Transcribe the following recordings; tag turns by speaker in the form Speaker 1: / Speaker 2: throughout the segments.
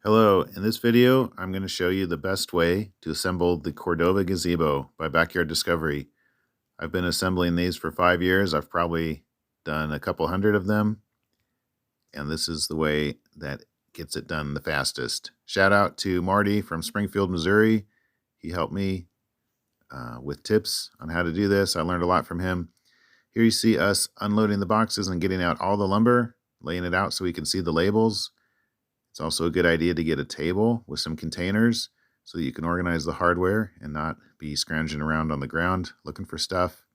Speaker 1: Hello, in this video I'm going to show you the best way to assemble the Cordova gazebo by Backyard Discovery. I've been assembling these for 5 years. I've probably done a couple hundred of them, and this is the way that gets it done the fastest. Shout out to Marty from Springfield, Missouri. He helped me with tips on how to do this. I learned a lot from him. Here you see us unloading the boxes and getting out all the lumber, laying it out so we can see the labels. It's also a good idea to get a table with some containers so that you can organize the hardware and not be scrounging around on the ground looking for stuff.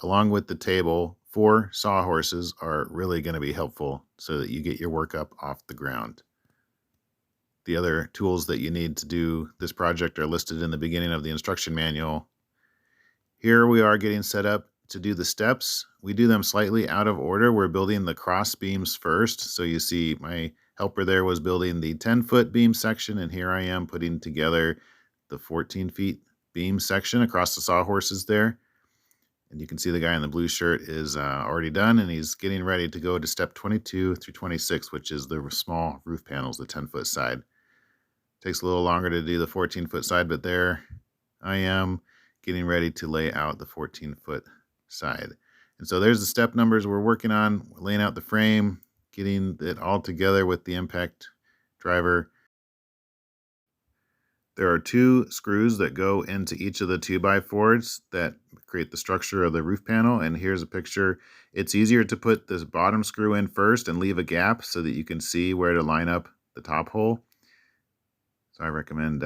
Speaker 1: Along with the table, 4 sawhorses are really going to be helpful so that you get your work up off the ground. The other tools that you need to do this project are listed in the beginning of the instruction manual. Here we are getting set up to do the steps. We do them slightly out of order. We're building the cross beams first. So you see my helper there was building the 10-foot beam section, and here I am putting together the 14 feet beam section across the sawhorses there. And you can see the guy in the blue shirt is already done, and he's getting ready to go to step 22 through 26, which is the small roof panels, the 10-foot side. Takes a little longer to do the 14-foot side, but there I am getting ready to lay out the 14-foot side. And so there's the step numbers we're working on. We're laying out the frame, getting it all together with the impact driver. There are 2 screws that go into each of the 2x4s that create the structure of the roof panel. And here's a picture. It's easier to put this bottom screw in first and leave a gap so that you can see where to line up the top hole. So I recommend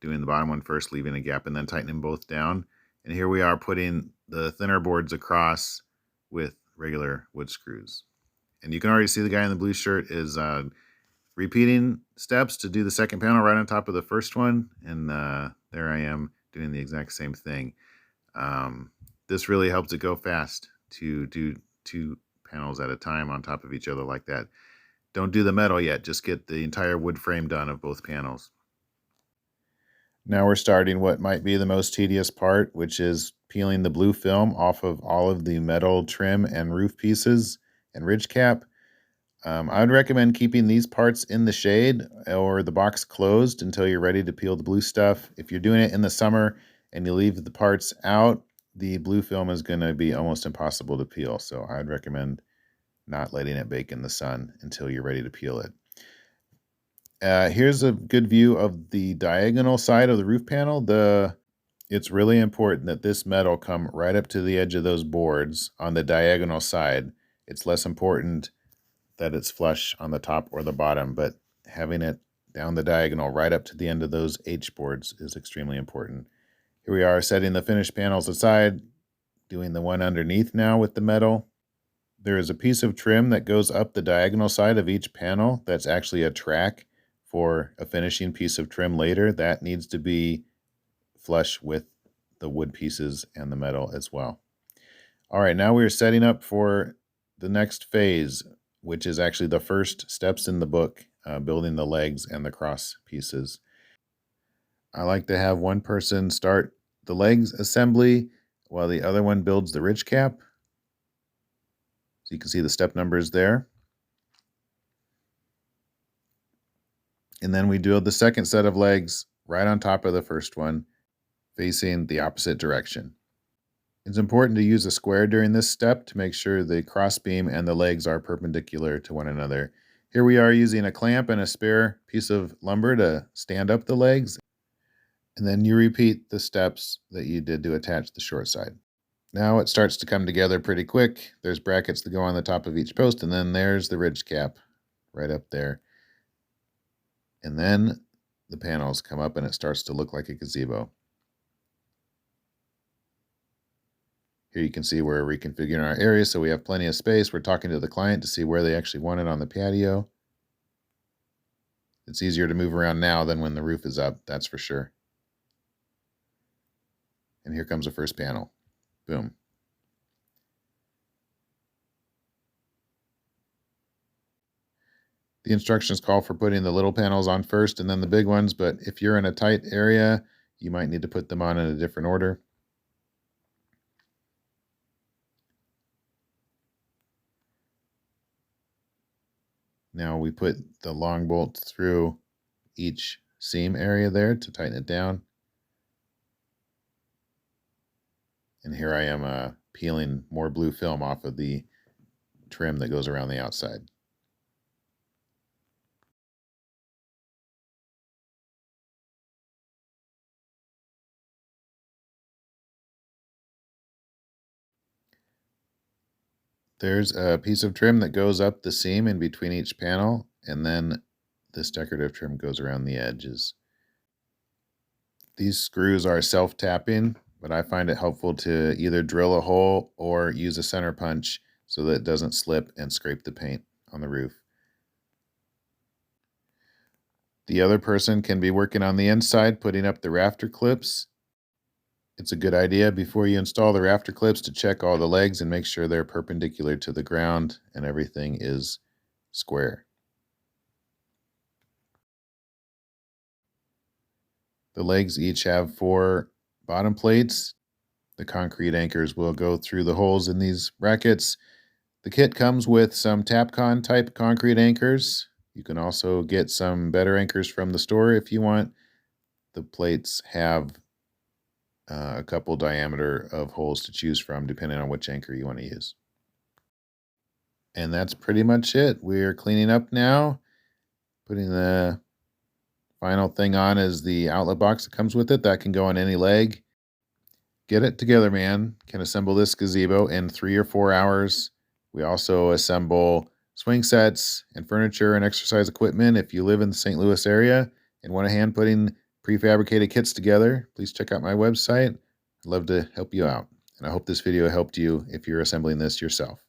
Speaker 1: doing the bottom one first, leaving a gap, and then tightening both down. And here we are putting the thinner boards across with regular wood screws. And you can already see the guy in the blue shirt is repeating steps to do the second panel right on top of the first one. And there I am doing the exact same thing. This really helps it go fast to do 2 panels at a time on top of each other like that. Don't do the metal yet. Just get the entire wood frame done of both panels. Now we're starting what might be the most tedious part, which is peeling the blue film off of all of the metal trim and roof pieces and ridge cap. I would recommend keeping these parts in the shade or the box closed until you're ready to peel the blue stuff. If you're doing it in the summer and you leave the parts out, the blue film is going to be almost impossible to peel. So I'd recommend not letting it bake in the sun until you're ready to peel it. Here's a good view of the diagonal side of the roof panel. It's really important that this metal come right up to the edge of those boards on the diagonal side. It's less important that it's flush on the top or the bottom, but having it down the diagonal right up to the end of those H boards is extremely important. Here we are setting the finished panels aside, doing the one underneath now with the metal. There is a piece of trim that goes up the diagonal side of each panel that's actually a track for a finishing piece of trim later. That needs to be flush with the wood pieces and the metal as well. All right, now we're setting up for the next phase, which is actually the first steps in the book, building the legs and the cross pieces. I like to have one person start the legs assembly while the other one builds the ridge cap. So you can see the step numbers there. And then we do the second set of legs right on top of the first one, facing the opposite direction. It's important to use a square during this step to make sure the crossbeam and the legs are perpendicular to one another. Here we are using a clamp and a spare piece of lumber to stand up the legs. And then you repeat the steps that you did to attach the short side. Now it starts to come together pretty quick. There's brackets that go on the top of each post, and then there's the ridge cap right up there. And then the panels come up and it starts to look like a gazebo. Here you can see we're reconfiguring our area so we have plenty of space. We're talking to the client to see where they actually want it on the patio. It's easier to move around now than when the roof is up, that's for sure. And here comes the first panel. Boom. The instructions call for putting the little panels on first and then the big ones, but if you're in a tight area, you might need to put them on in a different order. Now we put the long bolt through each seam area there to tighten it down. And here I am peeling more blue film off of the trim that goes around the outside. There's a piece of trim that goes up the seam in between each panel, and then this decorative trim goes around the edges. These screws are self-tapping, but I find it helpful to either drill a hole or use a center punch so that it doesn't slip and scrape the paint on the roof. The other person can be working on the inside, putting up the rafter clips. It's a good idea before you install the rafter clips to check all the legs and make sure they're perpendicular to the ground and everything is square. The legs each have 4 bottom plates. The concrete anchors will go through the holes in these brackets. The kit comes with some Tapcon type concrete anchors. You can also get some better anchors from the store if you want. The plates have a couple diameter of holes to choose from depending on which anchor you want to use. And that's pretty much it. We're cleaning up now. Putting the final thing on is the outlet box that comes with it. That can go on any leg. Get it together, man. Can assemble this gazebo in 3 or 4 hours. We also assemble swing sets and furniture and exercise equipment. If you live in the St. Louis area and want a hand putting prefabricated kits together, please check out my website. I'd love to help you out. And I hope this video helped you if you're assembling this yourself.